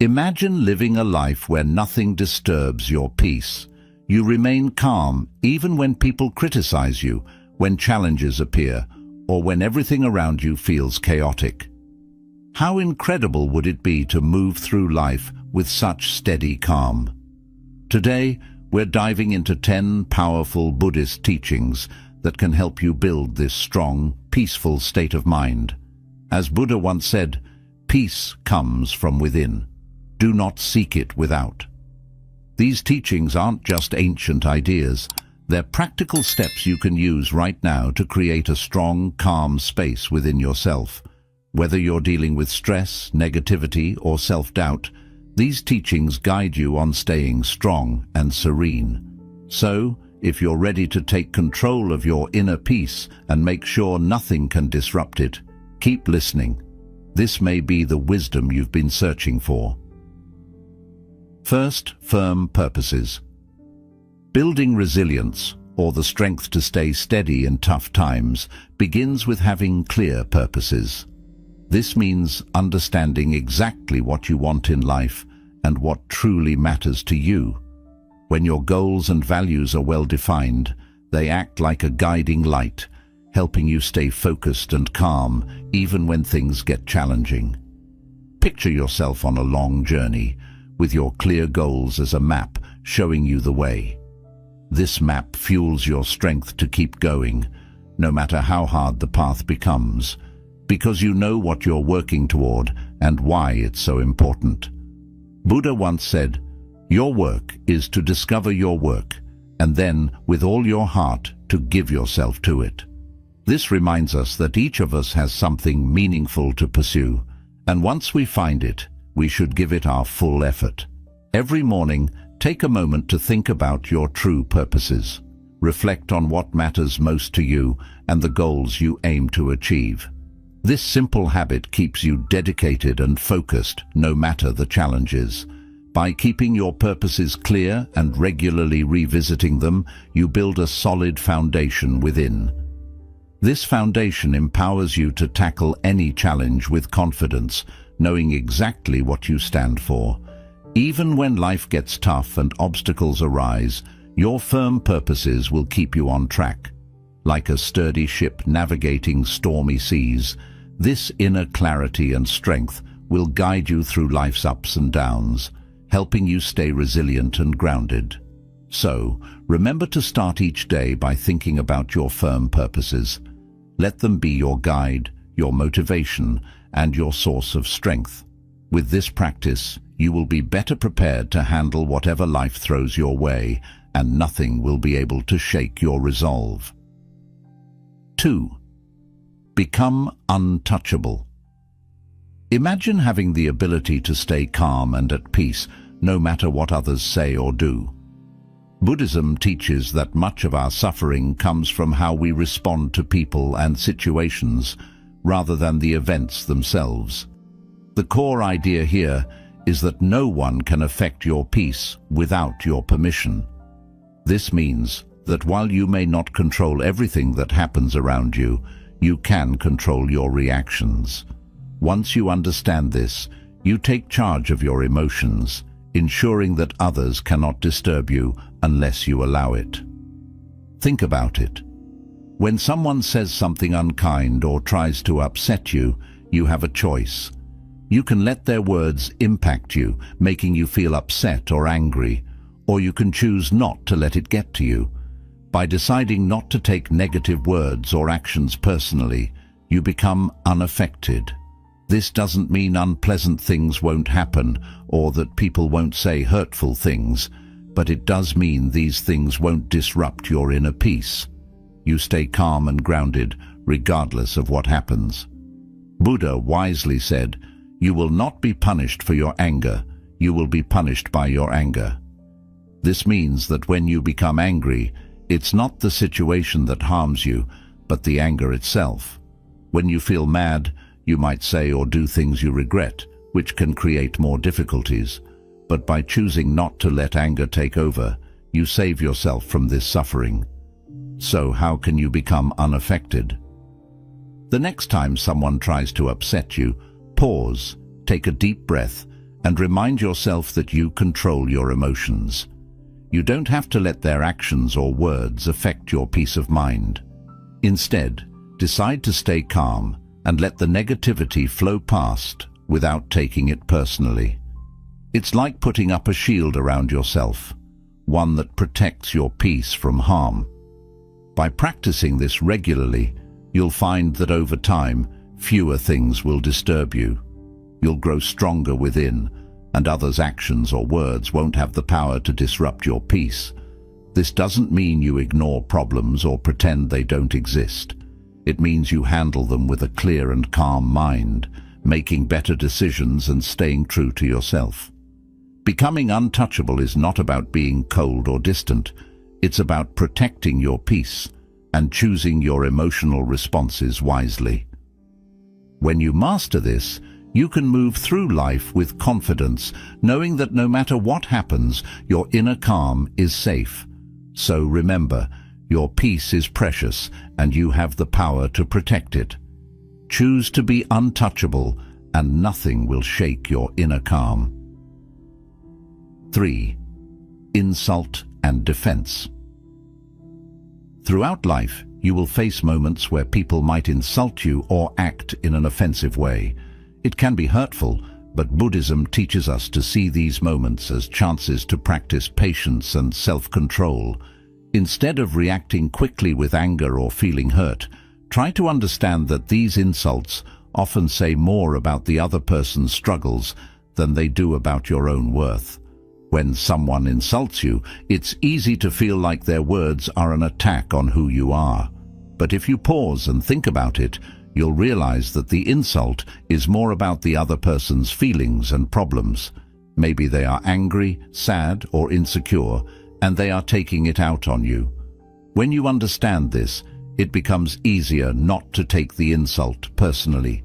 Imagine living a life where nothing disturbs your peace. You remain calm even when people criticize you, when challenges appear, or when everything around you feels chaotic. How incredible would it be to move through life with such steady calm? Today, we're diving into 10 powerful Buddhist teachings that can help you build this strong, peaceful state of mind. As Buddha once said, peace comes from within. Do not seek it without. These teachings aren't just ancient ideas. They're practical steps you can use right now to create a strong, calm space within yourself. Whether you're dealing with stress, negativity, or self-doubt, these teachings guide you on staying strong and serene. So, if you're ready to take control of your inner peace and make sure nothing can disrupt it, keep listening. This may be the wisdom you've been searching for. First, firm purposes. Building resilience, or the strength to stay steady in tough times, begins with having clear purposes. This means understanding exactly what you want in life and what truly matters to you. When your goals and values are well defined, they act like a guiding light, helping you stay focused and calm even when things get challenging. Picture yourself on a long journey, with your clear goals as a map showing you the way. This map fuels your strength to keep going, no matter how hard the path becomes, because you know what you're working toward and why it's so important. Buddha once said, "Your work is to discover your work, and then, with all your heart, to give yourself to it." This reminds us that each of us has something meaningful to pursue, and once we find it, we should give it our full effort. Every morning, take a moment to think about your true purposes. Reflect on what matters most to you and the goals you aim to achieve. This simple habit keeps you dedicated and focused no matter the challenges. By keeping your purposes clear and regularly revisiting them, you build a solid foundation within. This foundation empowers you to tackle any challenge with confidence, knowing exactly what you stand for. Even when life gets tough and obstacles arise, your firm purposes will keep you on track. Like a sturdy ship navigating stormy seas, this inner clarity and strength will guide you through life's ups and downs, helping you stay resilient and grounded. So, remember to start each day by thinking about your firm purposes. Let them be your guide, your motivation, and your source of strength. With this practice, you will be better prepared to handle whatever life throws your way, and nothing will be able to shake your resolve. 2. Become untouchable. Imagine having the ability to stay calm and at peace, no matter what others say or do. Buddhism teaches that much of our suffering comes from how we respond to people and situations, rather than the events themselves. The core idea here is that no one can affect your peace without your permission. This means that while you may not control everything that happens around you, you can control your reactions. Once you understand this, you take charge of your emotions, ensuring that others cannot disturb you unless you allow it. Think about it. When someone says something unkind or tries to upset you, you have a choice. You can let their words impact you, making you feel upset or angry, or you can choose not to let it get to you. By deciding not to take negative words or actions personally, you become unaffected. This doesn't mean unpleasant things won't happen or that people won't say hurtful things, but it does mean these things won't disrupt your inner peace. You stay calm and grounded regardless of what happens. Buddha wisely said, "You will not be punished for your anger, you will be punished by your anger." This means that when you become angry, it's not the situation that harms you, but the anger itself. When you feel mad, you might say or do things you regret, which can create more difficulties. But by choosing not to let anger take over, you save yourself from this suffering. So how can you become unaffected? The next time someone tries to upset you, pause, take a deep breath, and remind yourself that you control your emotions. You don't have to let their actions or words affect your peace of mind. Instead, decide to stay calm and let the negativity flow past without taking it personally. It's like putting up a shield around yourself, one that protects your peace from harm. By practicing this regularly, you'll find that over time, fewer things will disturb you. You'll grow stronger within, and others' actions or words won't have the power to disrupt your peace. This doesn't mean you ignore problems or pretend they don't exist. It means you handle them with a clear and calm mind, making better decisions and staying true to yourself. Becoming untouchable is not about being cold or distant. It's about protecting your peace and choosing your emotional responses wisely. When you master this, you can move through life with confidence, knowing that no matter what happens, your inner calm is safe. So remember, your peace is precious and you have the power to protect it. Choose to be untouchable and nothing will shake your inner calm. 3. Insult and defense. Throughout life, you will face moments where people might insult you or act in an offensive way. It can be hurtful, but Buddhism teaches us to see these moments as chances to practice patience and self-control. Instead of reacting quickly with anger or feeling hurt, try to understand that these insults often say more about the other person's struggles than they do about your own worth. When someone insults you, it's easy to feel like their words are an attack on who you are. But if you pause and think about it, you'll realize that the insult is more about the other person's feelings and problems. Maybe they are angry, sad, or insecure, and they are taking it out on you. When you understand this, it becomes easier not to take the insult personally.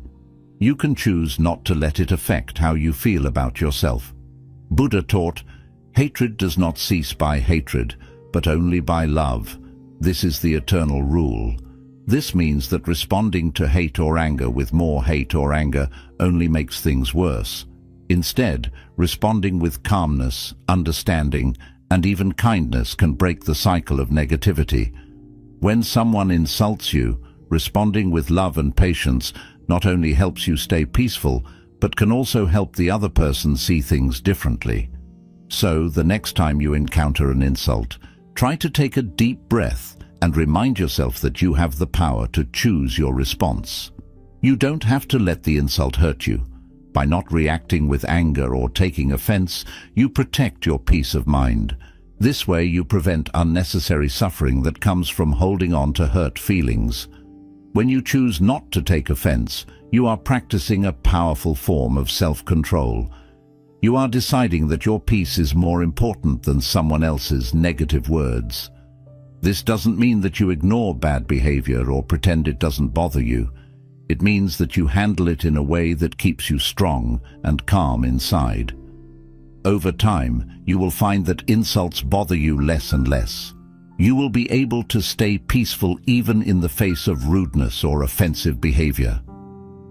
You can choose not to let it affect how you feel about yourself. Buddha taught, "Hatred does not cease by hatred, but only by love. This is the eternal rule." This means that responding to hate or anger with more hate or anger only makes things worse. Instead, responding with calmness, understanding, and even kindness can break the cycle of negativity. When someone insults you, responding with love and patience not only helps you stay peaceful, but can also help the other person see things differently. So, the next time you encounter an insult, try to take a deep breath and remind yourself that you have the power to choose your response. You don't have to let the insult hurt you. By not reacting with anger or taking offense, you protect your peace of mind. This way you prevent unnecessary suffering that comes from holding on to hurt feelings. When you choose not to take offense, you are practicing a powerful form of self-control. You are deciding that your peace is more important than someone else's negative words. This doesn't mean that you ignore bad behavior or pretend it doesn't bother you. It means that you handle it in a way that keeps you strong and calm inside. Over time, you will find that insults bother you less and less. You will be able to stay peaceful even in the face of rudeness or offensive behavior.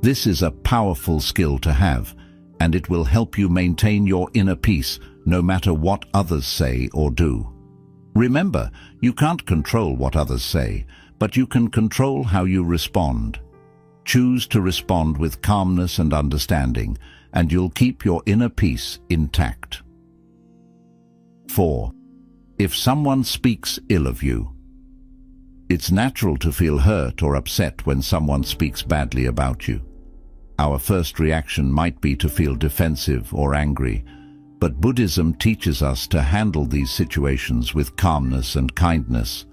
This is a powerful skill to have, and it will help you maintain your inner peace no matter what others say or do. Remember, you can't control what others say, but you can control how you respond. Choose to respond with calmness and understanding, and you'll keep your inner peace intact. 4. If someone speaks ill of you. It's natural to feel hurt or upset when someone speaks badly about you. Our first reaction might be to feel defensive or angry, but Buddhism teaches us to handle these situations with calmness and kindness.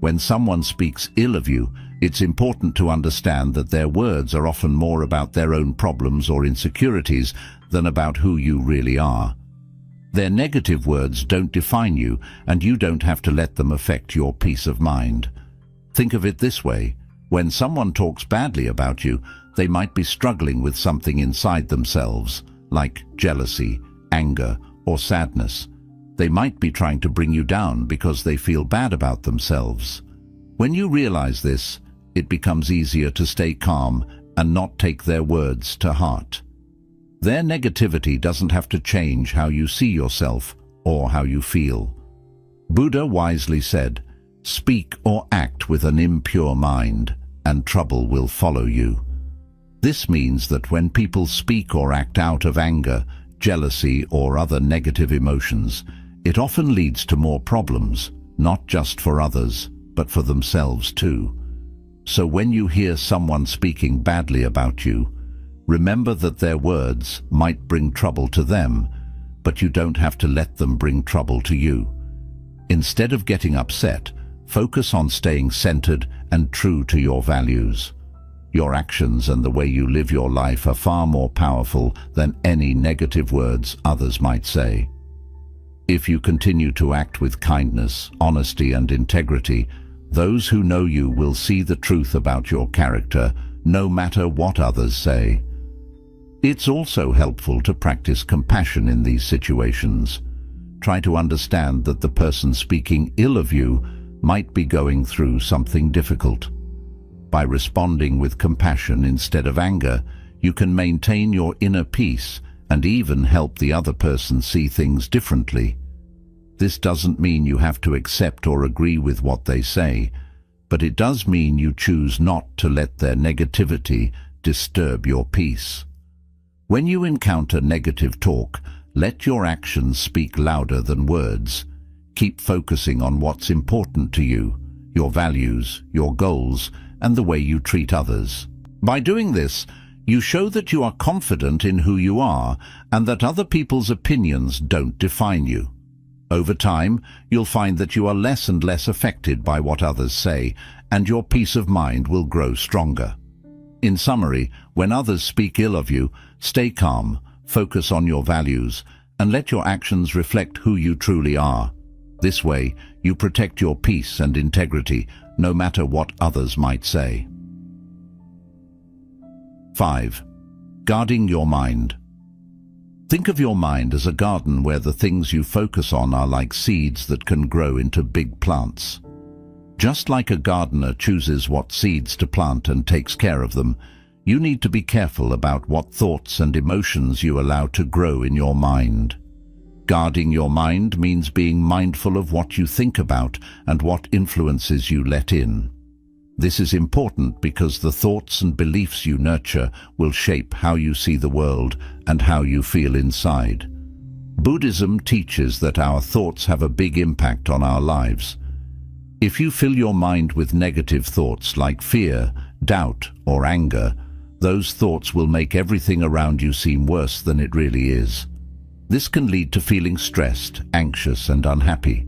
When someone speaks ill of you, it's important to understand that their words are often more about their own problems or insecurities than about who you really are. Their negative words don't define you, and you don't have to let them affect your peace of mind. Think of it this way: when someone talks badly about you, they might be struggling with something inside themselves, like jealousy, anger, or sadness. They might be trying to bring you down because they feel bad about themselves. When you realize this, it becomes easier to stay calm and not take their words to heart. Their negativity doesn't have to change how you see yourself or how you feel. Buddha wisely said, "Speak or act with an impure mind, and trouble will follow you." This means that when people speak or act out of anger, jealousy, or other negative emotions, it often leads to more problems, not just for others, but for themselves too. So when you hear someone speaking badly about you, remember that their words might bring trouble to them, but you don't have to let them bring trouble to you. Instead of getting upset, focus on staying centered and true to your values. Your actions and the way you live your life are far more powerful than any negative words others might say. If you continue to act with kindness, honesty, and integrity, those who know you will see the truth about your character, no matter what others say. It's also helpful to practice compassion in these situations. Try to understand that the person speaking ill of you might be going through something difficult. By responding with compassion instead of anger, you can maintain your inner peace and even help the other person see things differently. This doesn't mean you have to accept or agree with what they say, but it does mean you choose not to let their negativity disturb your peace. When you encounter negative talk, let your actions speak louder than words. Keep focusing on what's important to you, your values, your goals, and the way you treat others. By doing this, you show that you are confident in who you are and that other people's opinions don't define you. Over time, you'll find that you are less and less affected by what others say, and your peace of mind will grow stronger. In summary, when others speak ill of you, stay calm, focus on your values, and let your actions reflect who you truly are. This way, you protect your peace and integrity, no matter what others might say. 5. Guarding your mind. Think of your mind as a garden where the things you focus on are like seeds that can grow into big plants. Just like a gardener chooses what seeds to plant and takes care of them, you need to be careful about what thoughts and emotions you allow to grow in your mind. Guarding your mind means being mindful of what you think about and what influences you let in. This is important because the thoughts and beliefs you nurture will shape how you see the world and how you feel inside. Buddhism teaches that our thoughts have a big impact on our lives. If you fill your mind with negative thoughts like fear, doubt, or anger, those thoughts will make everything around you seem worse than it really is. This can lead to feeling stressed, anxious, and unhappy.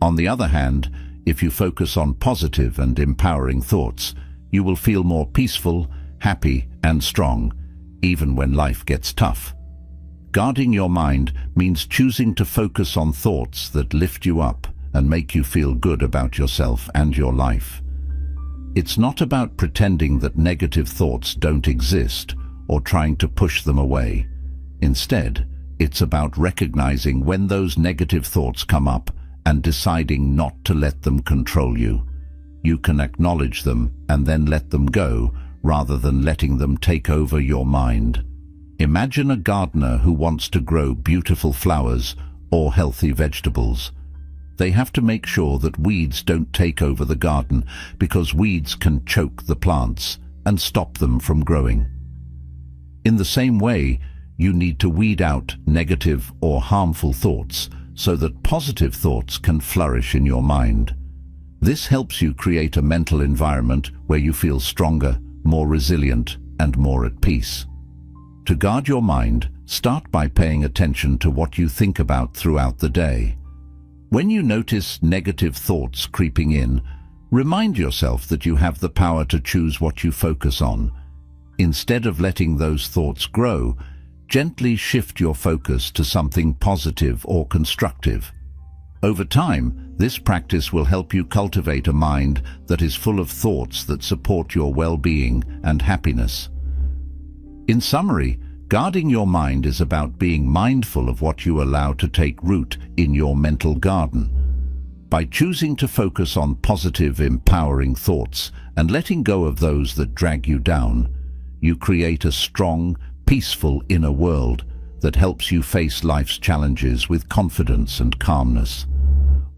On the other hand, if you focus on positive and empowering thoughts, you will feel more peaceful, happy, and strong, even when life gets tough. Guarding your mind means choosing to focus on thoughts that lift you up and make you feel good about yourself and your life. It's not about pretending that negative thoughts don't exist or trying to push them away. Instead, it's about recognizing when those negative thoughts come up and deciding not to let them control you. You can acknowledge them and then let them go, rather than letting them take over your mind. Imagine a gardener who wants to grow beautiful flowers or healthy vegetables. They have to make sure that weeds don't take over the garden, because weeds can choke the plants and stop them from growing. In the same way, you need to weed out negative or harmful thoughts so that positive thoughts can flourish in your mind. This helps you create a mental environment where you feel stronger, more resilient, and more at peace. To guard your mind, start by paying attention to what you think about throughout the day. When you notice negative thoughts creeping in, remind yourself that you have the power to choose what you focus on. Instead of letting those thoughts grow, gently shift your focus to something positive or constructive. Over time, this practice will help you cultivate a mind that is full of thoughts that support your well-being and happiness. In summary, guarding your mind is about being mindful of what you allow to take root in your mental garden. By choosing to focus on positive, empowering thoughts and letting go of those that drag you down, you create a strong, peaceful inner world that helps you face life's challenges with confidence and calmness.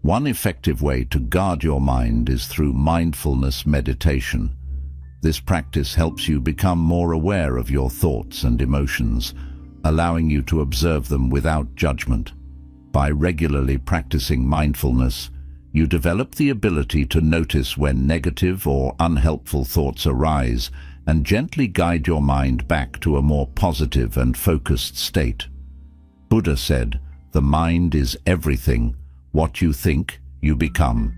One effective way to guard your mind is through mindfulness meditation. This practice helps you become more aware of your thoughts and emotions, allowing you to observe them without judgment. By regularly practicing mindfulness, you develop the ability to notice when negative or unhelpful thoughts arise and gently guide your mind back to a more positive and focused state. Buddha said, "The mind is everything. What you think, you become."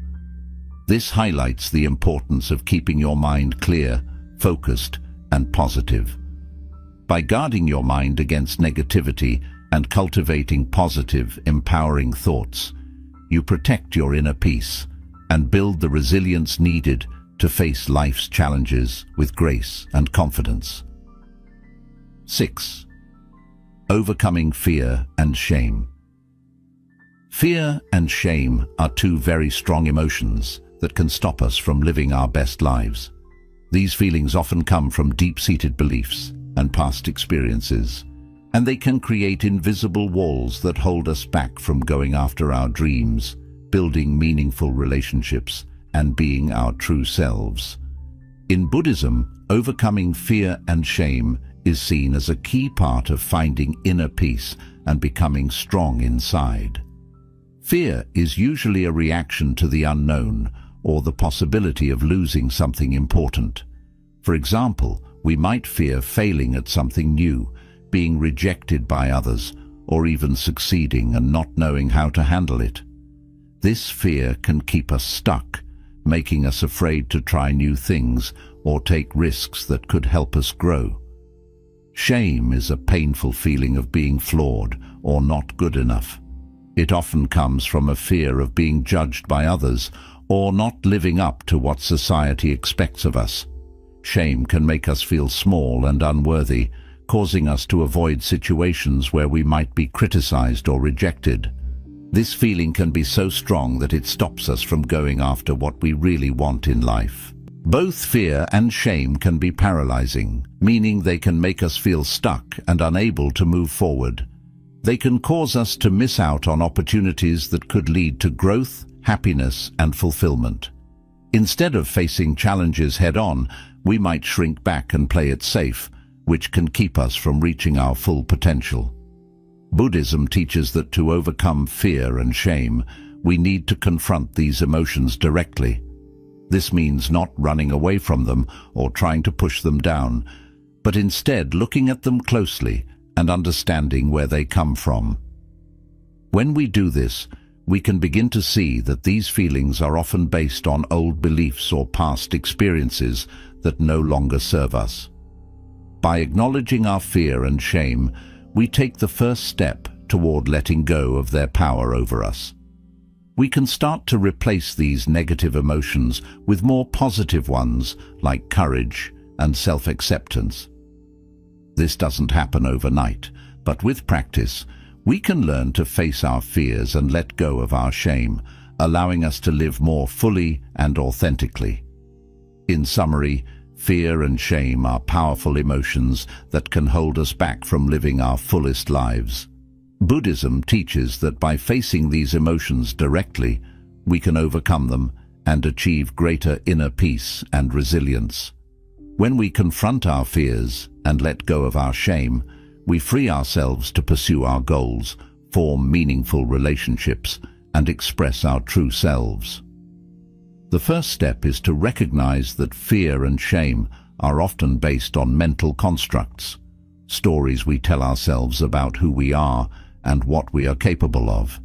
This highlights the importance of keeping your mind clear, focused, and positive. By guarding your mind against negativity and cultivating positive, empowering thoughts, you protect your inner peace and build the resilience needed to face life's challenges with grace and confidence. 6. Overcoming fear and shame. Fear and shame are two very strong emotions that can stop us from living our best lives. These feelings often come from deep-seated beliefs and past experiences, and they can create invisible walls that hold us back from going after our dreams, building meaningful relationships, and being our true selves. In Buddhism, overcoming fear and shame is seen as a key part of finding inner peace and becoming strong inside. Fear is usually a reaction to the unknown or the possibility of losing something important. For example, we might fear failing at something new, being rejected by others, or even succeeding and not knowing how to handle it. This fear can keep us stuck, making us afraid to try new things or take risks that could help us grow. Shame is a painful feeling of being flawed or not good enough. It often comes from a fear of being judged by others or not living up to what society expects of us. Shame can make us feel small and unworthy, causing us to avoid situations where we might be criticized or rejected. This feeling can be so strong that it stops us from going after what we really want in life. Both fear and shame can be paralyzing, meaning they can make us feel stuck and unable to move forward. They can cause us to miss out on opportunities that could lead to growth, happiness, and fulfillment. Instead of facing challenges head-on, we might shrink back and play it safe, which can keep us from reaching our full potential. Buddhism teaches that to overcome fear and shame, we need to confront these emotions directly. This means not running away from them or trying to push them down, but instead looking at them closely and understanding where they come from. When we do this, we can begin to see that these feelings are often based on old beliefs or past experiences that no longer serve us. By acknowledging our fear and shame, we take the first step toward letting go of their power over us. We can start to replace these negative emotions with more positive ones like courage and self-acceptance. This doesn't happen overnight, but with practice, we can learn to face our fears and let go of our shame, allowing us to live more fully and authentically. In summary, fear and shame are powerful emotions that can hold us back from living our fullest lives. Buddhism teaches that by facing these emotions directly, we can overcome them and achieve greater inner peace and resilience. When we confront our fears and let go of our shame, we free ourselves to pursue our goals, form meaningful relationships, and express our true selves. The first step is to recognize that fear and shame are often based on mental constructs, stories we tell ourselves about who we are and what we are capable of.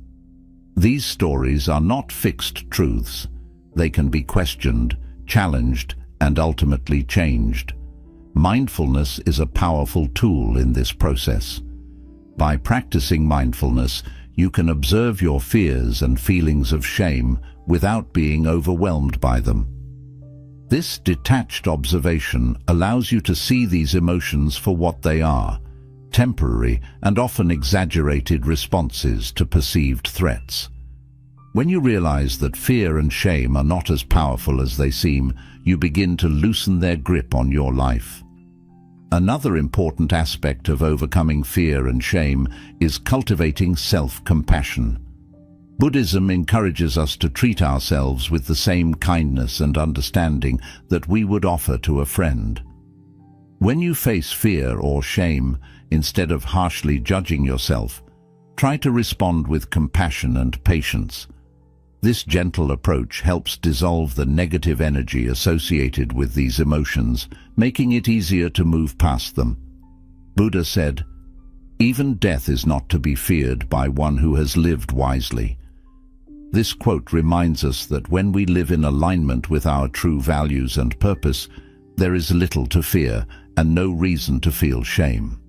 These stories are not fixed truths. They can be questioned, challenged, and ultimately changed. Mindfulness is a powerful tool in this process. By practicing mindfulness, you can observe your fears and feelings of shame without being overwhelmed by them. This detached observation allows you to see these emotions for what they are, temporary and often exaggerated responses to perceived threats. When you realize that fear and shame are not as powerful as they seem, you begin to loosen their grip on your life. Another important aspect of overcoming fear and shame is cultivating self-compassion. Buddhism encourages us to treat ourselves with the same kindness and understanding that we would offer to a friend. When you face fear or shame, instead of harshly judging yourself, try to respond with compassion and patience. This gentle approach helps dissolve the negative energy associated with these emotions, making it easier to move past them. Buddha said, "Even death is not to be feared by one who has lived wisely." This quote reminds us that when we live in alignment with our true values and purpose, there is little to fear and no reason to feel shame.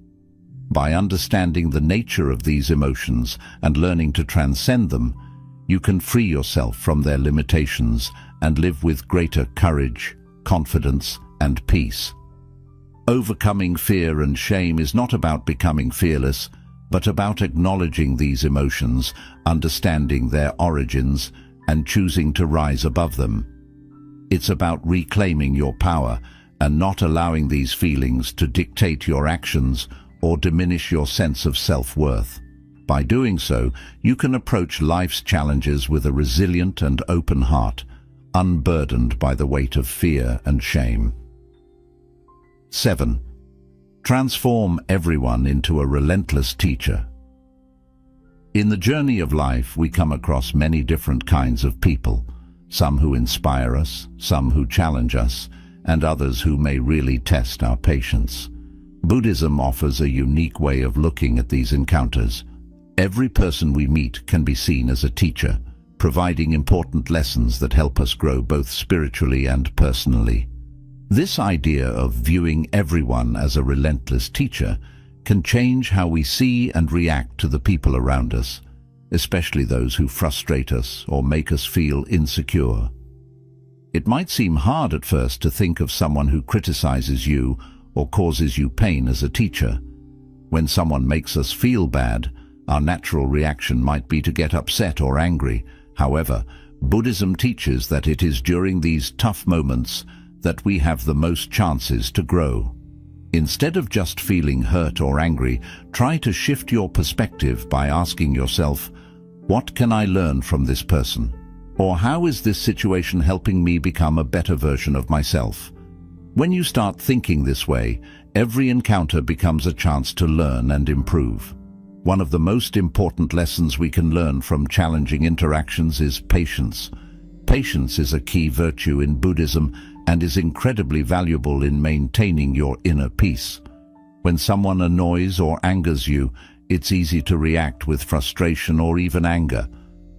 By understanding the nature of these emotions and learning to transcend them, you can free yourself from their limitations and live with greater courage, confidence, and peace. Overcoming fear and shame is not about becoming fearless, but about acknowledging these emotions, understanding their origins, and choosing to rise above them. It's about reclaiming your power and not allowing these feelings to dictate your actions or diminish your sense of self-worth. By doing so, you can approach life's challenges with a resilient and open heart, unburdened by the weight of fear and shame. 7. Transform everyone into a relentless teacher. In the journey of life, we come across many different kinds of people, some who inspire us, some who challenge us, and others who may really test our patience. Buddhism offers a unique way of looking at these encounters. Every person we meet can be seen as a teacher, providing important lessons that help us grow both spiritually and personally. This idea of viewing everyone as a relentless teacher can change how we see and react to the people around us, especially those who frustrate us or make us feel insecure. It might seem hard at first to think of someone who criticizes you or causes you pain as a teacher. When someone makes us feel bad, our natural reaction might be to get upset or angry. However, Buddhism teaches that it is during these tough moments that we have the most chances to grow. Instead of just feeling hurt or angry, try to shift your perspective by asking yourself, "What can I learn from this person?" Or "How is this situation helping me become a better version of myself?" When you start thinking this way, every encounter becomes a chance to learn and improve. One of the most important lessons we can learn from challenging interactions is patience. Patience is a key virtue in Buddhism and is incredibly valuable in maintaining your inner peace. When someone annoys or angers you, it's easy to react with frustration or even anger.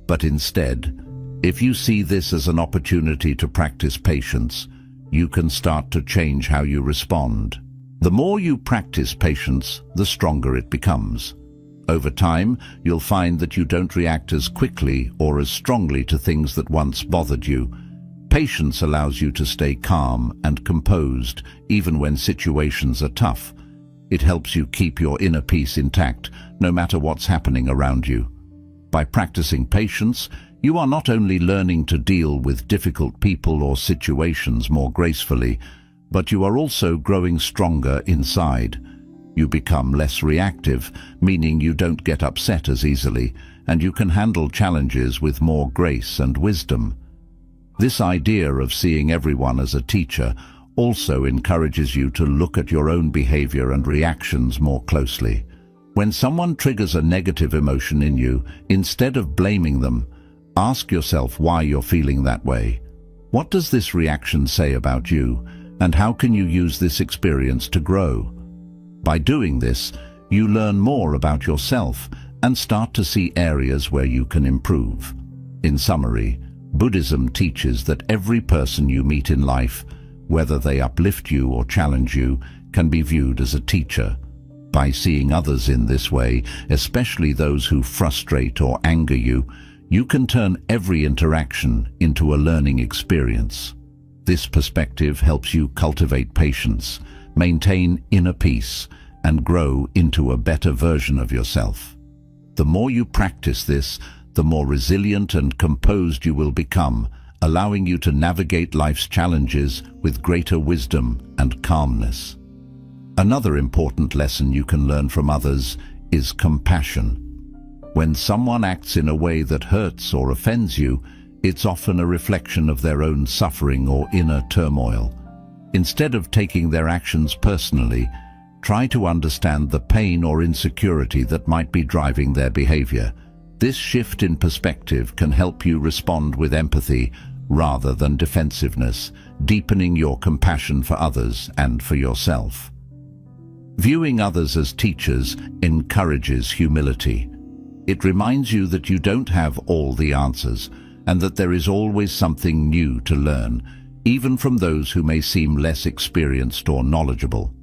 But instead, if you see this as an opportunity to practice patience, you can start to change how you respond. The more you practice patience, the stronger it becomes. Over time, you'll find that you don't react as quickly or as strongly to things that once bothered you. Patience allows you to stay calm and composed even when situations are tough. It helps you keep your inner peace intact, no matter what's happening around you. By practicing patience, you are not only learning to deal with difficult people or situations more gracefully, but you are also growing stronger inside. You become less reactive, meaning you don't get upset as easily, and you can handle challenges with more grace and wisdom. This idea of seeing everyone as a teacher also encourages you to look at your own behavior and reactions more closely. When someone triggers a negative emotion in you, instead of blaming them, ask yourself why you're feeling that way. What does this reaction say about you, and how can you use this experience to grow? By doing this, you learn more about yourself and start to see areas where you can improve. In summary, Buddhism teaches that every person you meet in life, whether they uplift you or challenge you, can be viewed as a teacher. By seeing others in this way, especially those who frustrate or anger you, you can turn every interaction into a learning experience. This perspective helps you cultivate patience, maintain inner peace, and grow into a better version of yourself. The more you practice this, the more resilient and composed you will become, allowing you to navigate life's challenges with greater wisdom and calmness. Another important lesson you can learn from others is compassion. When someone acts in a way that hurts or offends you, it's often a reflection of their own suffering or inner turmoil. Instead of taking their actions personally, try to understand the pain or insecurity that might be driving their behavior. This shift in perspective can help you respond with empathy rather than defensiveness, deepening your compassion for others and for yourself. Viewing others as teachers encourages humility. It reminds you that you don't have all the answers and that there is always something new to learn, even from those who may seem less experienced or knowledgeable.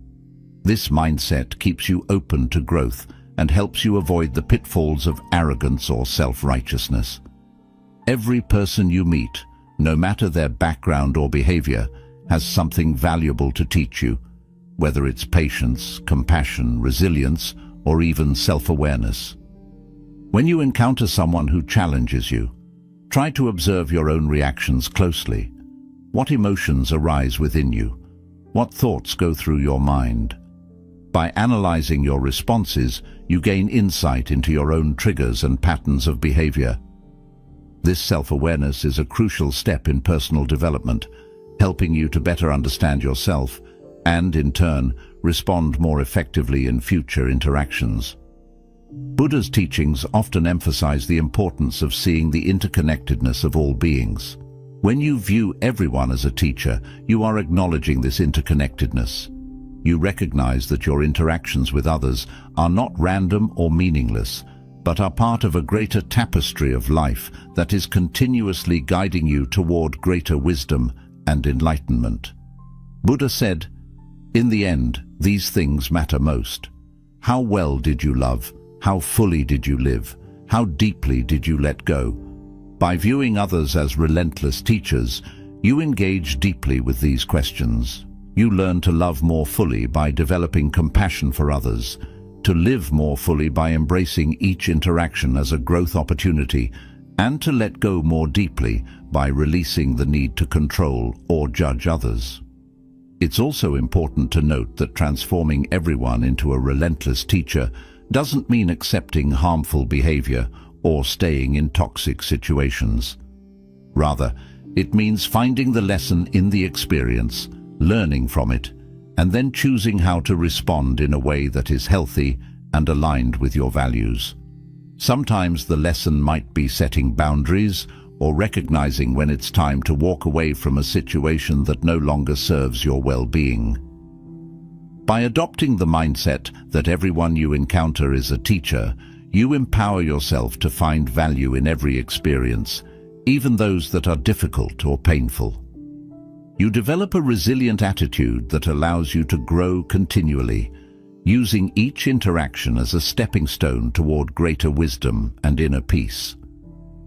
This mindset keeps you open to growth and helps you avoid the pitfalls of arrogance or self-righteousness. Every person you meet, no matter their background or behavior, has something valuable to teach you, whether it's patience, compassion, resilience, or even self-awareness. When you encounter someone who challenges you, try to observe your own reactions closely. What emotions arise within you? What thoughts go through your mind? By analyzing your responses, you gain insight into your own triggers and patterns of behavior. This self-awareness is a crucial step in personal development, helping you to better understand yourself and, in turn, respond more effectively in future interactions. Buddha's teachings often emphasize the importance of seeing the interconnectedness of all beings. When you view everyone as a teacher, you are acknowledging this interconnectedness. You recognize that your interactions with others are not random or meaningless, but are part of a greater tapestry of life that is continuously guiding you toward greater wisdom and enlightenment. Buddha said, "In the end, these things matter most. How well did you love? How fully did you live? How deeply did you let go?" By viewing others as relentless teachers, you engage deeply with these questions. You learn to love more fully by developing compassion for others, to live more fully by embracing each interaction as a growth opportunity, and to let go more deeply by releasing the need to control or judge others. It's also important to note that transforming everyone into a relentless teacher doesn't mean accepting harmful behavior or staying in toxic situations. Rather, it means finding the lesson in the experience, learning from it, and then choosing how to respond in a way that is healthy and aligned with your values. Sometimes the lesson might be setting boundaries or recognizing when it's time to walk away from a situation that no longer serves your well-being. By adopting the mindset that everyone you encounter is a teacher, you empower yourself to find value in every experience, even those that are difficult or painful. You develop a resilient attitude that allows you to grow continually, using each interaction as a stepping stone toward greater wisdom and inner peace.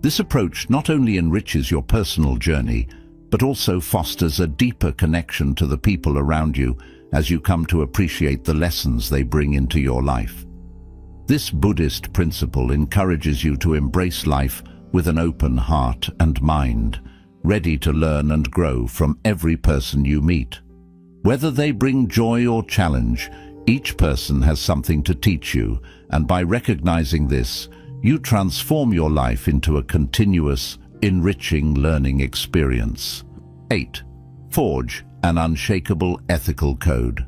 This approach not only enriches your personal journey, but also fosters a deeper connection to the people around you as you come to appreciate the lessons they bring into your life. This Buddhist principle encourages you to embrace life with an open heart and mind, ready to learn and grow from every person you meet. Whether they bring joy or challenge, each person has something to teach you, and by recognizing this, you transform your life into a continuous, enriching learning experience. 8. Forge an unshakable ethical code.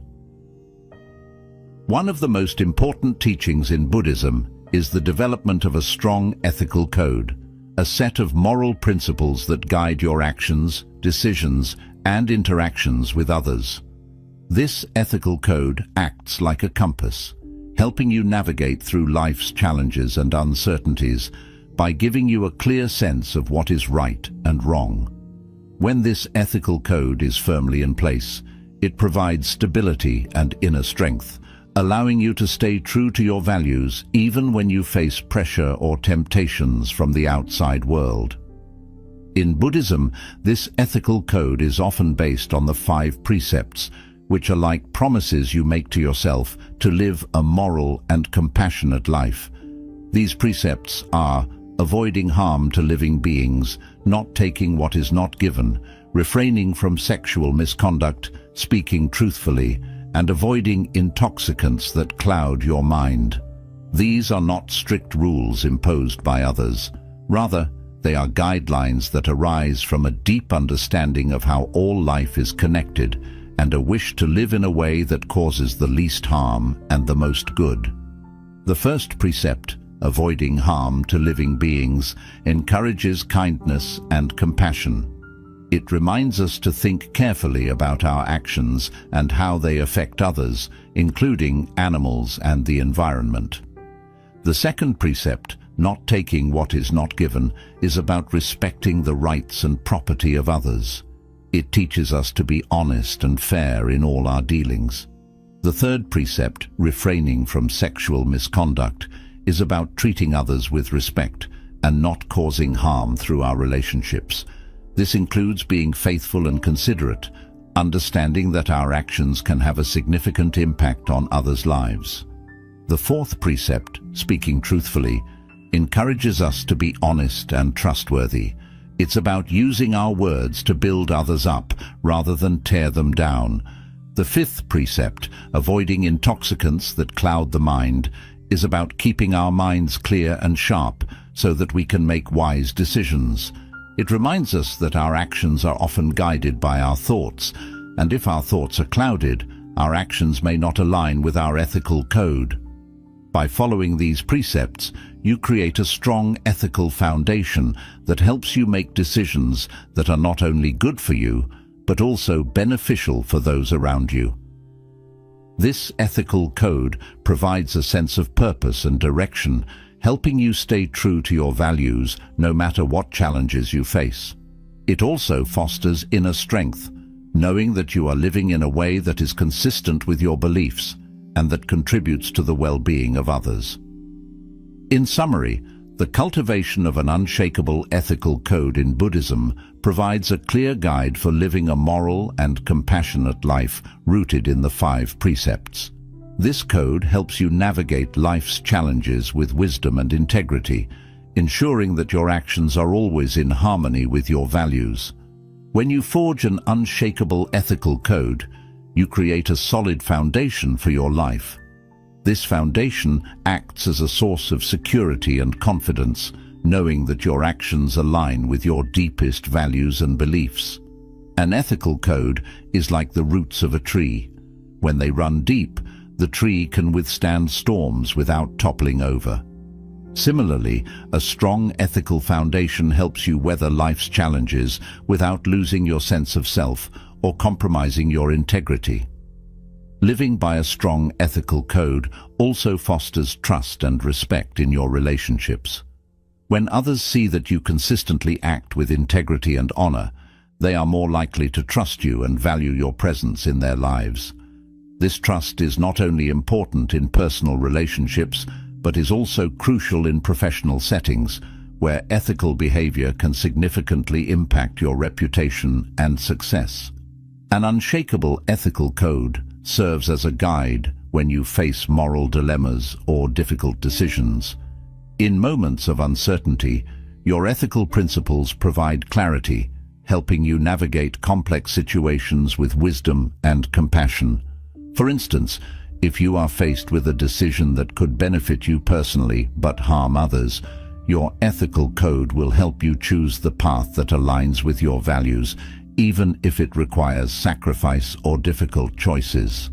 One of the most important teachings in Buddhism is the development of a strong ethical code, a set of moral principles that guide your actions, decisions, and interactions with others. This ethical code acts like a compass, helping you navigate through life's challenges and uncertainties by giving you a clear sense of what is right and wrong. When this ethical code is firmly in place, it provides stability and inner strength, allowing you to stay true to your values even when you face pressure or temptations from the outside world. In Buddhism, this ethical code is often based on the 5 precepts, which are like promises you make to yourself to live a moral and compassionate life. These precepts are avoiding harm to living beings, not taking what is not given, refraining from sexual misconduct, speaking truthfully, and avoiding intoxicants that cloud your mind. These are not strict rules imposed by others. Rather, they are guidelines that arise from a deep understanding of how all life is connected and a wish to live in a way that causes the least harm and the most good. The first precept, avoiding harm to living beings, encourages kindness and compassion. It reminds us to think carefully about our actions and how they affect others, including animals and the environment. The second precept, not taking what is not given, is about respecting the rights and property of others. It teaches us to be honest and fair in all our dealings. The third precept, refraining from sexual misconduct, is about treating others with respect and not causing harm through our relationships. This includes being faithful and considerate, understanding that our actions can have a significant impact on others' lives. The fourth precept, speaking truthfully, encourages us to be honest and trustworthy. It's about using our words to build others up rather than tear them down. The fifth precept, avoiding intoxicants that cloud the mind, is about keeping our minds clear and sharp so that we can make wise decisions. It reminds us that our actions are often guided by our thoughts, and if our thoughts are clouded, our actions may not align with our ethical code. By following these precepts, you create a strong ethical foundation that helps you make decisions that are not only good for you, but also beneficial for those around you. This ethical code provides a sense of purpose and direction, helping you stay true to your values no matter what challenges you face. It also fosters inner strength, knowing that you are living in a way that is consistent with your beliefs and that contributes to the well-being of others. In summary, the cultivation of an unshakable ethical code in Buddhism provides a clear guide for living a moral and compassionate life rooted in the 5 precepts. This code helps you navigate life's challenges with wisdom and integrity, ensuring that your actions are always in harmony with your values. When you forge an unshakable ethical code, you create a solid foundation for your life. This foundation acts as a source of security and confidence, knowing that your actions align with your deepest values and beliefs. An ethical code is like the roots of a tree. When they run deep, the tree can withstand storms without toppling over. Similarly, a strong ethical foundation helps you weather life's challenges without losing your sense of self or compromising your integrity. Living by a strong ethical code also fosters trust and respect in your relationships. When others see that you consistently act with integrity and honor, they are more likely to trust you and value your presence in their lives. This trust is not only important in personal relationships, but is also crucial in professional settings, where ethical behavior can significantly impact your reputation and success. An unshakable ethical code serves as a guide when you face moral dilemmas or difficult decisions. In moments of uncertainty, your ethical principles provide clarity, helping you navigate complex situations with wisdom and compassion. For instance, if you are faced with a decision that could benefit you personally but harm others, your ethical code will help you choose the path that aligns with your values, even if it requires sacrifice or difficult choices.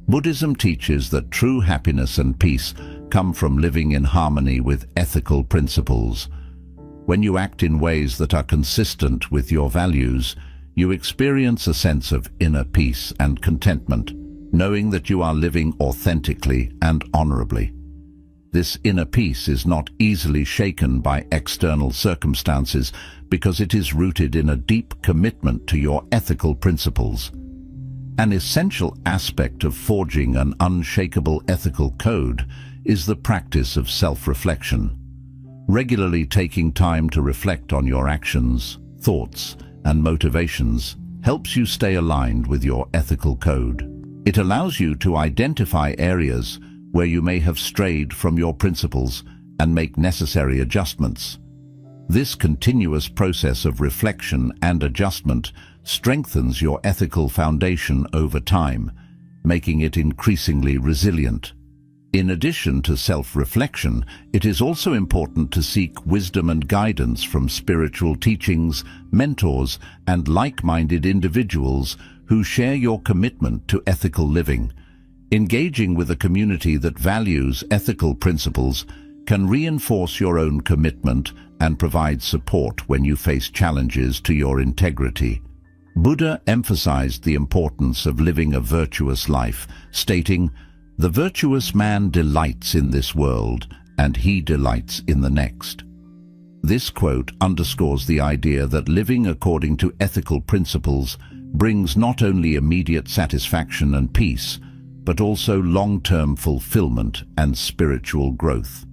Buddhism teaches that true happiness and peace come from living in harmony with ethical principles. When you act in ways that are consistent with your values, you experience a sense of inner peace and contentment, knowing that you are living authentically and honorably. This inner peace is not easily shaken by external circumstances because it is rooted in a deep commitment to your ethical principles. An essential aspect of forging an unshakable ethical code is the practice of self-reflection. Regularly taking time to reflect on your actions, thoughts, and motivations helps you stay aligned with your ethical code. It allows you to identify areas where you may have strayed from your principles and make necessary adjustments. This continuous process of reflection and adjustment strengthens your ethical foundation over time. making it increasingly resilient. In addition to self-reflection, it is also important to seek wisdom and guidance from spiritual teachings, mentors, and like-minded individuals who share your commitment to ethical living. Engaging with a community that values ethical principles can reinforce your own commitment and provide support when you face challenges to your integrity. Buddha emphasized the importance of living a virtuous life, stating, "The virtuous man delights in this world, and he delights in the next." This quote underscores the idea that living according to ethical principles brings not only immediate satisfaction and peace, but also long-term fulfillment and spiritual growth.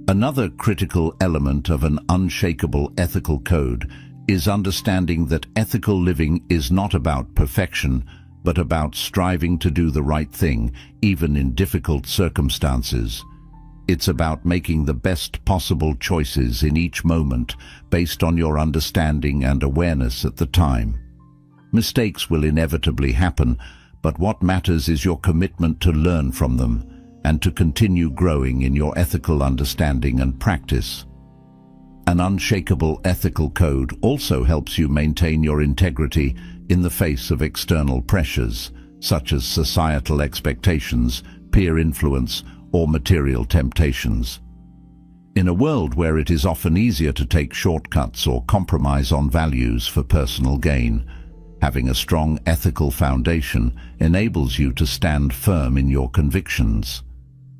Another critical element of an unshakable ethical code is understanding that ethical living is not about perfection, but about striving to do the right thing, even in difficult circumstances. It's about making the best possible choices in each moment based on your understanding and awareness at the time. Mistakes will inevitably happen, but what matters is your commitment to learn from them and to continue growing in your ethical understanding and practice. An unshakable ethical code also helps you maintain your integrity in the face of external pressures, such as societal expectations, peer influence, or material temptations. In a world where it is often easier to take shortcuts or compromise on values for personal gain, having a strong ethical foundation enables you to stand firm in your convictions.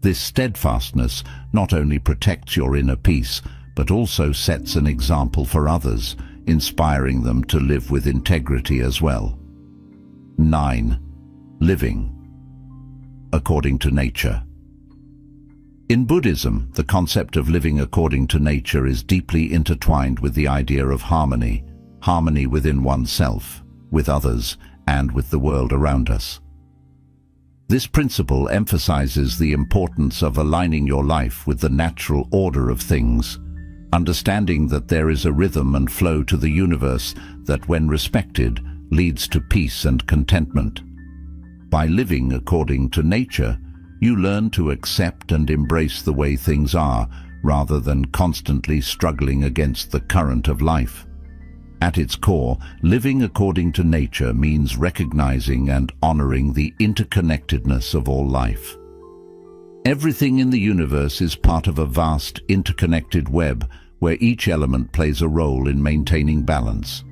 This steadfastness not only protects your inner peace, but also sets an example for others, inspiring them to live with integrity as well. 9. Living according to nature. In Buddhism, the concept of living according to nature is deeply intertwined with the idea of harmony within oneself, with others, and with the world around us. This principle emphasizes the importance of aligning your life with the natural order of things, understanding that there is a rhythm and flow to the universe that, when respected, leads to peace and contentment. By living according to nature, you learn to accept and embrace the way things are, rather than constantly struggling against the current of life. At its core, living according to nature means recognizing and honoring the interconnectedness of all life. Everything in the universe is part of a vast, interconnected web where each element plays a role in maintaining balance.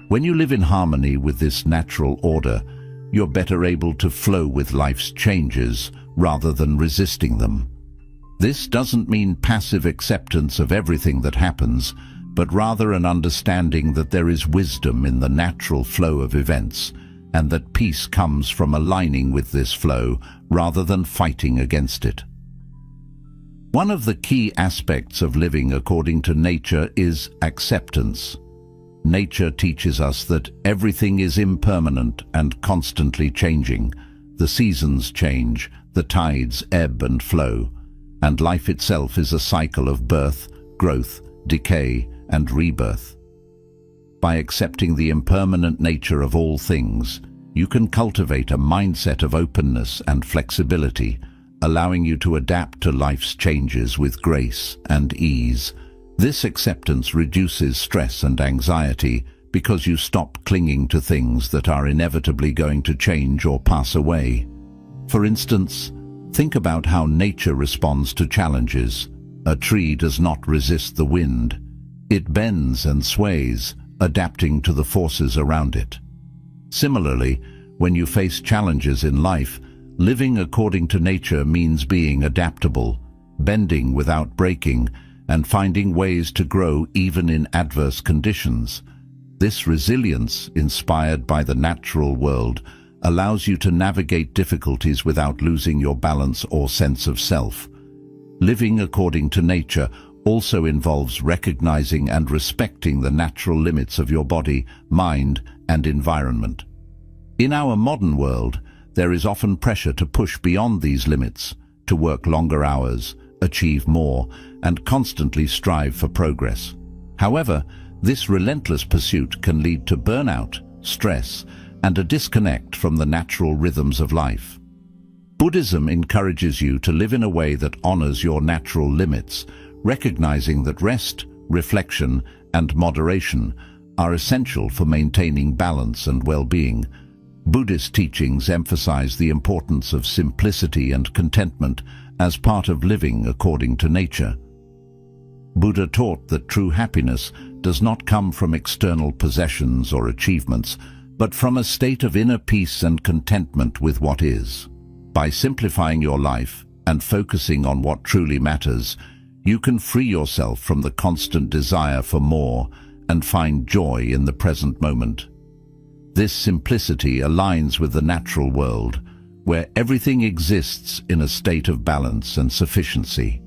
When you live in harmony with this natural order, you're better able to flow with life's changes rather than resisting them. This doesn't mean passive acceptance of everything that happens, but rather an understanding that there is wisdom in the natural flow of events, and that peace comes from aligning with this flow rather than fighting against it. One of the key aspects of living according to nature is acceptance. Nature teaches us that everything is impermanent and constantly changing. The seasons change, the tides ebb and flow, and life itself is a cycle of birth, growth, decay, and rebirth. By accepting the impermanent nature of all things, you can cultivate a mindset of openness and flexibility, allowing you to adapt to life's changes with grace and ease. This acceptance reduces stress and anxiety because you stop clinging to things that are inevitably going to change or pass away. For instance, think about how nature responds to challenges. A tree does not resist the wind. It bends and sways, adapting to the forces around it. Similarly, when you face challenges in life, living according to nature means being adaptable, bending without breaking, and finding ways to grow even in adverse conditions. This resilience, inspired by the natural world, allows you to navigate difficulties without losing your balance or sense of self. Living according to nature also involves recognizing and respecting the natural limits of your body, mind, and environment. In our modern world, there is often pressure to push beyond these limits, to work longer hours, achieve more, and constantly strive for progress. However, this relentless pursuit can lead to burnout, stress, and a disconnect from the natural rhythms of life. Buddhism encourages you to live in a way that honors your natural limits, recognizing that rest, reflection, and moderation are essential for maintaining balance and well-being. Buddhist teachings emphasize the importance of simplicity and contentment as part of living according to nature. Buddha taught that true happiness does not come from external possessions or achievements, but from a state of inner peace and contentment with what is. By simplifying your life and focusing on what truly matters, you can free yourself from the constant desire for more and find joy in the present moment. This simplicity aligns with the natural world, where everything exists in a state of balance and sufficiency.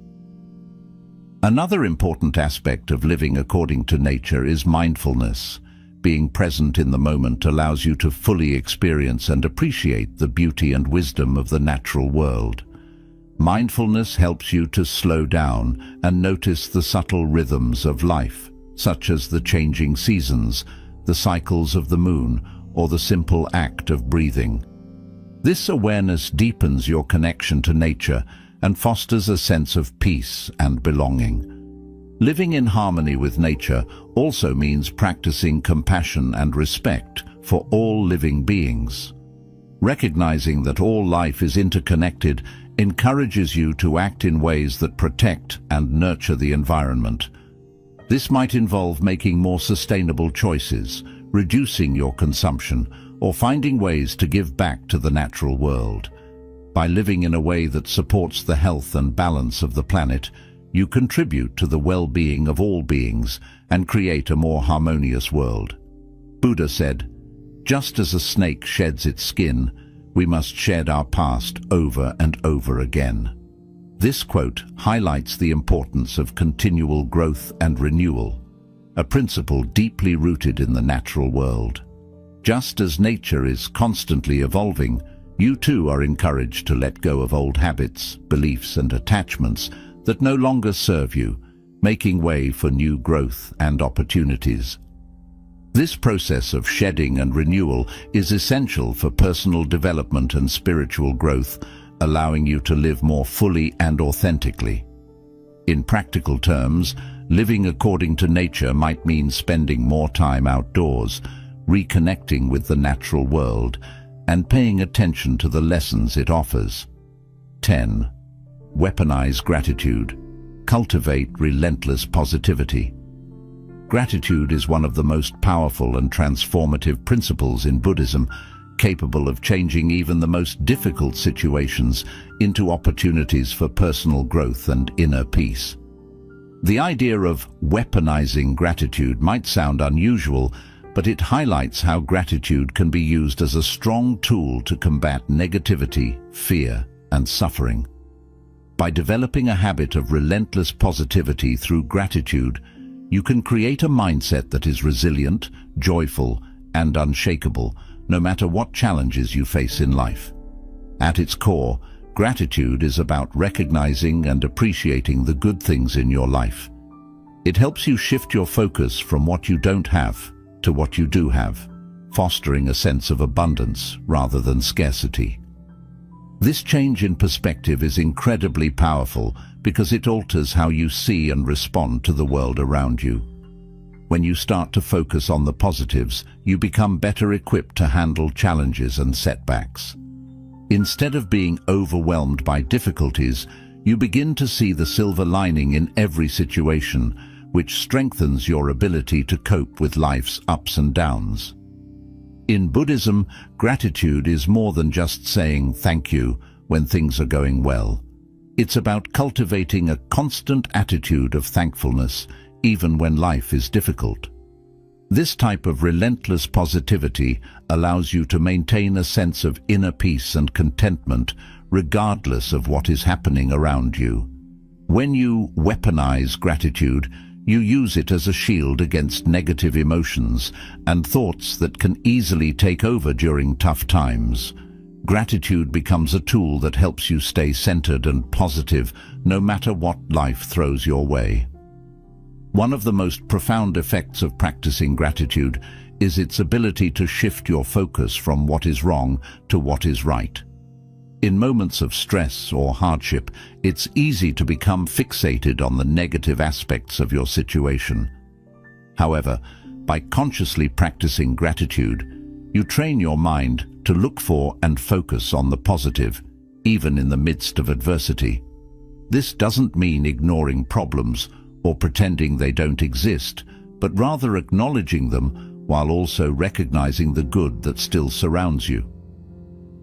Another important aspect of living according to nature is mindfulness. Being present in the moment allows you to fully experience and appreciate the beauty and wisdom of the natural world. Mindfulness helps you to slow down and notice the subtle rhythms of life, such as the changing seasons, the cycles of the moon, or the simple act of breathing. This awareness deepens your connection to nature and fosters a sense of peace and belonging. Living in harmony with nature also means practicing compassion and respect for all living beings. Recognizing that all life is interconnected encourages you to act in ways that protect and nurture the environment. This might involve making more sustainable choices, reducing your consumption, or finding ways to give back to the natural world. By living in a way that supports the health and balance of the planet, you contribute to the well-being of all beings and create a more harmonious world. Buddha said, "Just as a snake sheds its skin, we must shed our past over and over again." This quote highlights the importance of continual growth and renewal, a principle deeply rooted in the natural world. Just as nature is constantly evolving, you too are encouraged to let go of old habits, beliefs, and attachments that no longer serve you, making way for new growth and opportunities. This process of shedding and renewal is essential for personal development and spiritual growth, allowing you to live more fully and authentically. In practical terms, living according to nature might mean spending more time outdoors, reconnecting with the natural world, and paying attention to the lessons it offers. 10. Weaponize gratitude. Cultivate relentless positivity. Gratitude is one of the most powerful and transformative principles in Buddhism, capable of changing even the most difficult situations into opportunities for personal growth and inner peace. The idea of weaponizing gratitude might sound unusual, but it highlights how gratitude can be used as a strong tool to combat negativity, fear, and suffering. By developing a habit of relentless positivity through gratitude, you can create a mindset that is resilient, joyful, and unshakable, no matter what challenges you face in life. At its core, gratitude is about recognizing and appreciating the good things in your life. It helps you shift your focus from what you don't have to what you do have, fostering a sense of abundance rather than scarcity. This change in perspective is incredibly powerful because it alters how you see and respond to the world around you. When you start to focus on the positives, you become better equipped to handle challenges and setbacks. Instead of being overwhelmed by difficulties, you begin to see the silver lining in every situation, which strengthens your ability to cope with life's ups and downs. In Buddhism, gratitude is more than just saying thank you when things are going well. It's about cultivating a constant attitude of thankfulness, even when life is difficult. This type of relentless positivity allows you to maintain a sense of inner peace and contentment, regardless of what is happening around you. When you weaponize gratitude, you use it as a shield against negative emotions and thoughts that can easily take over during tough times. Gratitude becomes a tool that helps you stay centered and positive no matter what life throws your way. One of the most profound effects of practicing gratitude is its ability to shift your focus from what is wrong to what is right. In moments of stress or hardship, it's easy to become fixated on the negative aspects of your situation. However, by consciously practicing gratitude, you train your mind to look for and focus on the positive, even in the midst of adversity. This doesn't mean ignoring problems or pretending they don't exist, but rather acknowledging them while also recognizing the good that still surrounds you.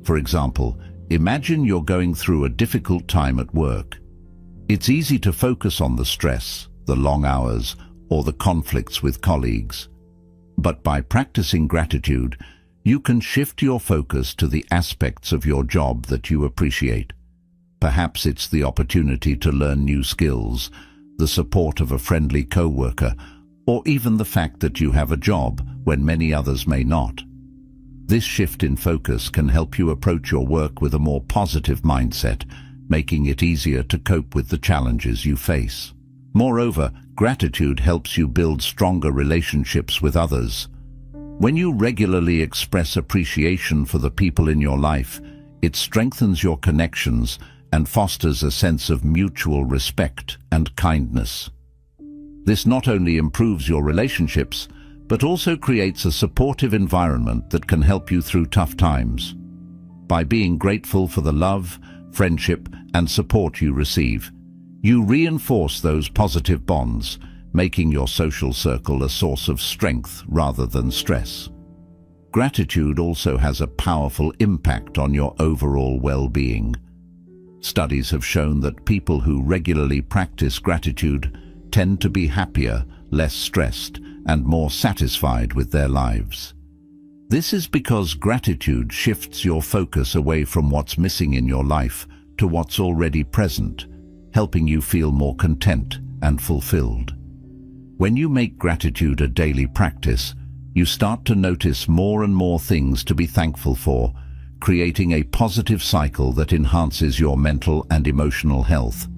For example, imagine you're going through a difficult time at work. It's easy to focus on the stress, the long hours, or the conflicts with colleagues. But by practicing gratitude, you can shift your focus to the aspects of your job that you appreciate. Perhaps it's the opportunity to learn new skills, the support of a friendly co-worker, or even the fact that you have a job when many others may not. This shift in focus can help you approach your work with a more positive mindset, making it easier to cope with the challenges you face. Moreover, gratitude helps you build stronger relationships with others. When you regularly express appreciation for the people in your life, it strengthens your connections and fosters a sense of mutual respect and kindness. This not only improves your relationships, but also creates a supportive environment that can help you through tough times. By being grateful for the love, friendship, and support you receive, you reinforce those positive bonds, making your social circle a source of strength rather than stress. Gratitude also has a powerful impact on your overall well-being. Studies have shown that people who regularly practice gratitude tend to be happier, less stressed, and more satisfied with their lives. This is because gratitude shifts your focus away from what's missing in your life to what's already present, helping you feel more content and fulfilled. When you make gratitude a daily practice, you start to notice more and more things to be thankful for, creating a positive cycle that enhances your mental and emotional health.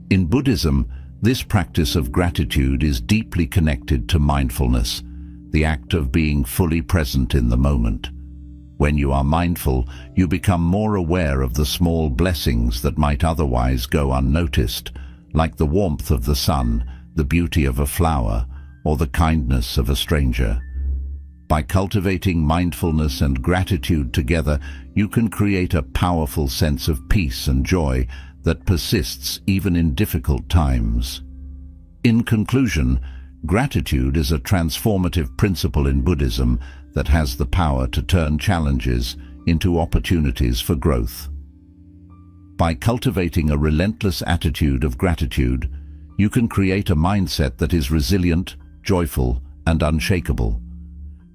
In Buddhism, this practice of gratitude is deeply connected to mindfulness, the act of being fully present in the moment. When you are mindful, you become more aware of the small blessings that might otherwise go unnoticed, like the warmth of the sun, the beauty of a flower, or the kindness of a stranger. By cultivating mindfulness and gratitude together, you can create a powerful sense of peace and joy that persists even in difficult times. In conclusion, gratitude is a transformative principle in Buddhism that has the power to turn challenges into opportunities for growth. By cultivating a relentless attitude of gratitude, you can create a mindset that is resilient, joyful, and unshakable.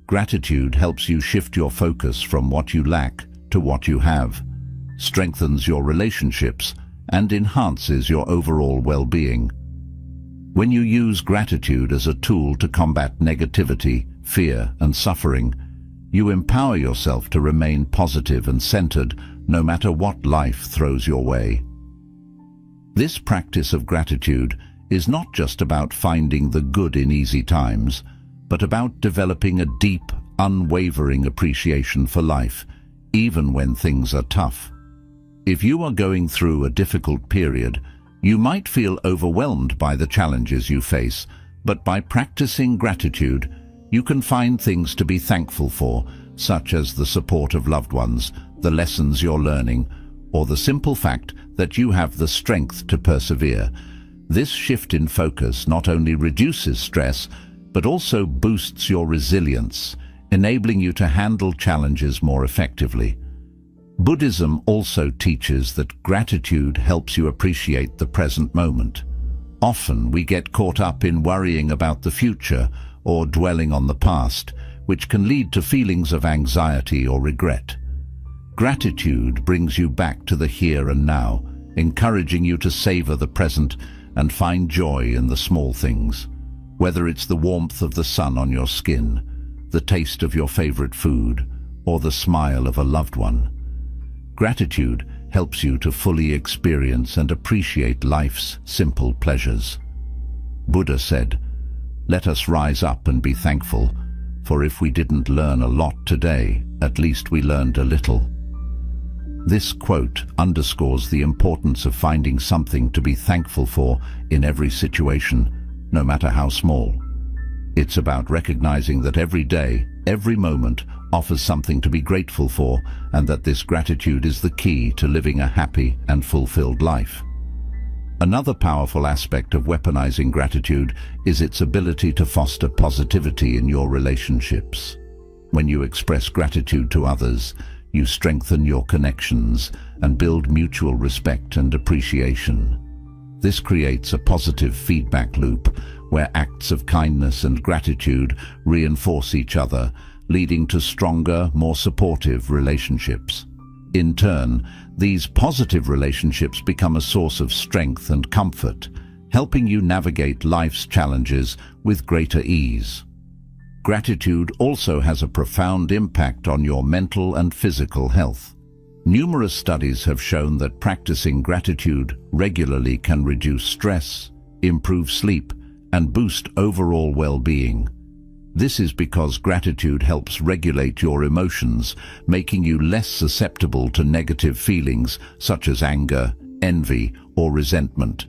Gratitude helps you shift your focus from what you lack to what you have, strengthens your relationships, and enhances your overall well-being. When you use gratitude as a tool to combat negativity, fear, and suffering, you empower yourself to remain positive and centered no matter what life throws your way. This practice of gratitude is not just about finding the good in easy times, but about developing a deep, unwavering appreciation for life, even when things are tough. If you are going through a difficult period, you might feel overwhelmed by the challenges you face, but by practicing gratitude, you can find things to be thankful for, such as the support of loved ones, the lessons you're learning, or the simple fact that you have the strength to persevere. This shift in focus not only reduces stress, but also boosts your resilience, enabling you to handle challenges more effectively. Buddhism also teaches that gratitude helps you appreciate the present moment. Often we get caught up in worrying about the future or dwelling on the past, which can lead to feelings of anxiety or regret. Gratitude brings you back to the here and now, encouraging you to savor the present and find joy in the small things. Whether it's the warmth of the sun on your skin, the taste of your favorite food, or the smile of a loved one. Gratitude helps you to fully experience and appreciate life's simple pleasures. Buddha said, "Let us rise up and be thankful, for if we didn't learn a lot today, at least we learned a little. This quote underscores the importance of finding something to be thankful for in every situation, no matter how small. It's about recognizing that every day, every moment, offers something to be grateful for, and that this gratitude is the key to living a happy and fulfilled life. Another powerful aspect of weaponizing gratitude is its ability to foster positivity in your relationships. When you express gratitude to others, you strengthen your connections and build mutual respect and appreciation. This creates a positive feedback loop where acts of kindness and gratitude reinforce each other, leading to stronger, more supportive relationships. In turn, these positive relationships become a source of strength and comfort, helping you navigate life's challenges with greater ease. Gratitude also has a profound impact on your mental and physical health. Numerous studies have shown that practicing gratitude regularly can reduce stress, improve sleep, and boost overall well-being. This is because gratitude helps regulate your emotions, making you less susceptible to negative feelings such as anger, envy, or resentment.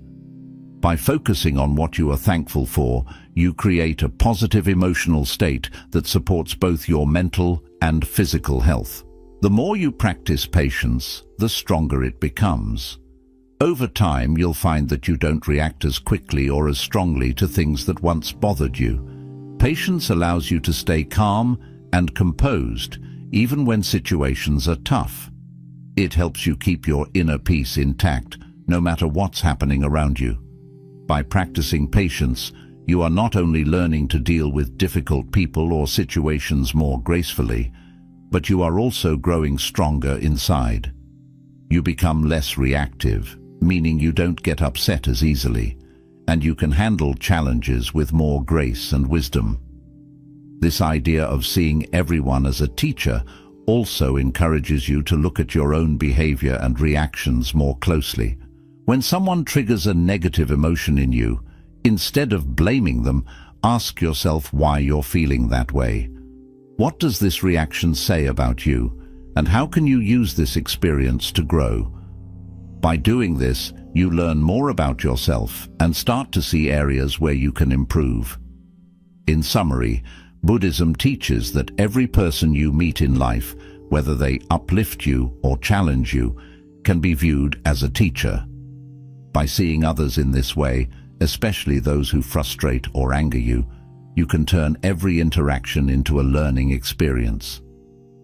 By focusing on what you are thankful for, you create a positive emotional state that supports both your mental and physical health. The more you practice patience, the stronger it becomes. Over time, you'll find that you don't react as quickly or as strongly to things that once bothered you. Patience allows you to stay calm and composed, even when situations are tough. It helps you keep your inner peace intact, no matter what's happening around you. By practicing patience, you are not only learning to deal with difficult people or situations more gracefully, but you are also growing stronger inside. You become less reactive, meaning you don't get upset as easily, and you can handle challenges with more grace and wisdom. This idea of seeing everyone as a teacher also encourages you to look at your own behavior and reactions more closely. When someone triggers a negative emotion in you, instead of blaming them, ask yourself why you're feeling that way. What does this reaction say about you, and how can you use this experience to grow? By doing this, you learn more about yourself and start to see areas where you can improve. In summary, Buddhism teaches that every person you meet in life, whether they uplift you or challenge you, can be viewed as a teacher. By seeing others in this way, especially those who frustrate or anger you, you can turn every interaction into a learning experience.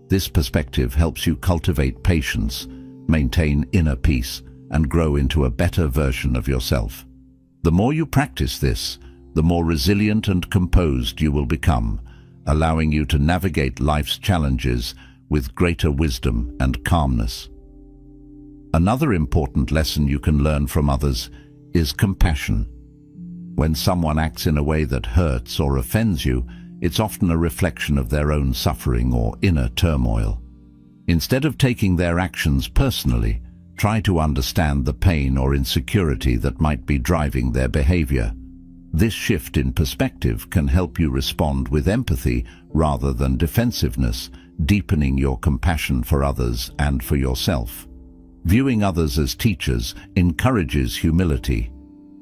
This perspective helps you cultivate patience, maintain inner peace, and grow into a better version of yourself. The more you practice this, the more resilient and composed you will become, allowing you to navigate life's challenges with greater wisdom and calmness. Another important lesson you can learn from others is compassion. When someone acts in a way that hurts or offends you, it's often a reflection of their own suffering or inner turmoil. Instead of taking their actions personally, try to understand the pain or insecurity that might be driving their behavior. This shift in perspective can help you respond with empathy rather than defensiveness, deepening your compassion for others and for yourself. Viewing others as teachers encourages humility.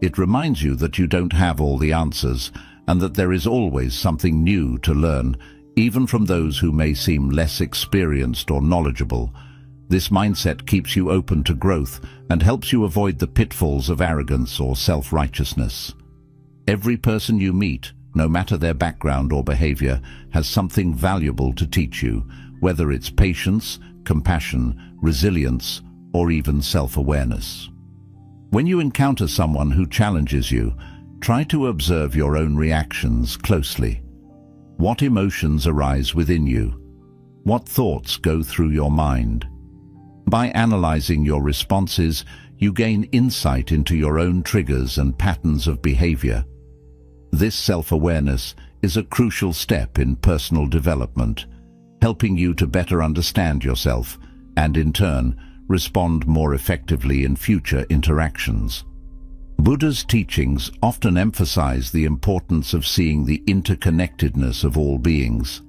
It reminds you that you don't have all the answers and that there is always something new to learn, even from those who may seem less experienced or knowledgeable. This mindset keeps you open to growth and helps you avoid the pitfalls of arrogance or self-righteousness. Every person you meet, no matter their background or behavior, has something valuable to teach you, whether it's patience, compassion, resilience, or even self-awareness. When you encounter someone who challenges you, try to observe your own reactions closely. What emotions arise within you? What thoughts go through your mind? By analyzing your responses, you gain insight into your own triggers and patterns of behavior. This self-awareness is a crucial step in personal development, helping you to better understand yourself and, in turn, respond more effectively in future interactions. Buddha's teachings often emphasize the importance of seeing the interconnectedness of all beings.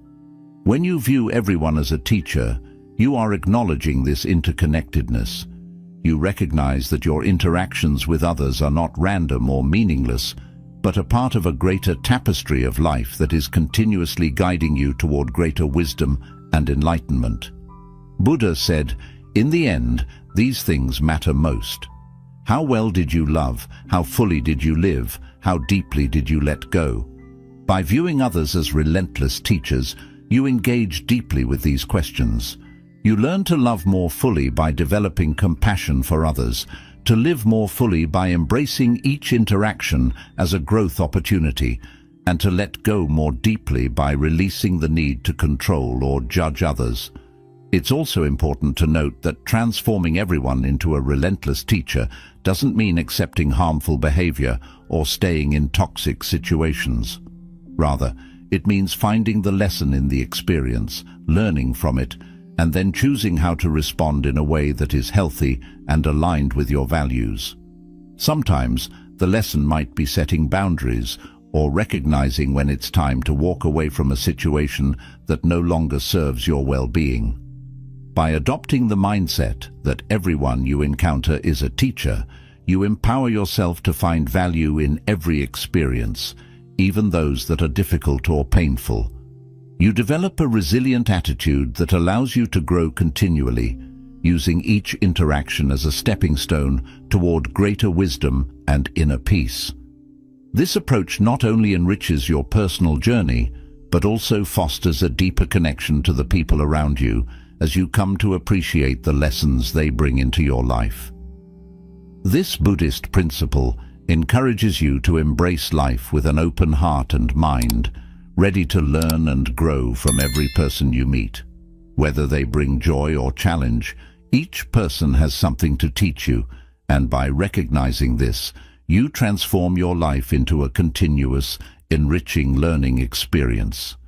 When you view everyone as a teacher, you are acknowledging this interconnectedness. You recognize that your interactions with others are not random or meaningless, but a part of a greater tapestry of life that is continuously guiding you toward greater wisdom and enlightenment. Buddha said, "In the end, these things matter most. How well did you love? How fully did you live? How deeply did you let go?" By viewing others as relentless teachers, you engage deeply with these questions. You learn to love more fully by developing compassion for others, to live more fully by embracing each interaction as a growth opportunity, and to let go more deeply by releasing the need to control or judge others. It's also important to note that transforming everyone into a relentless teacher doesn't mean accepting harmful behavior or staying in toxic situations. Rather, it means finding the lesson in the experience, learning from it, and then choosing how to respond in a way that is healthy and aligned with your values. Sometimes, the lesson might be setting boundaries or recognizing when it's time to walk away from a situation that no longer serves your well-being. By adopting the mindset that everyone you encounter is a teacher, you empower yourself to find value in every experience, even those that are difficult or painful. You develop a resilient attitude that allows you to grow continually, using each interaction as a stepping stone toward greater wisdom and inner peace. This approach not only enriches your personal journey, but also fosters a deeper connection to the people around you as you come to appreciate the lessons they bring into your life. This Buddhist principle encourages you to embrace life with an open heart and mind, ready to learn and grow from every person you meet. Whether they bring joy or challenge, each person has something to teach you, and by recognizing this, you transform your life into a continuous, enriching learning experience.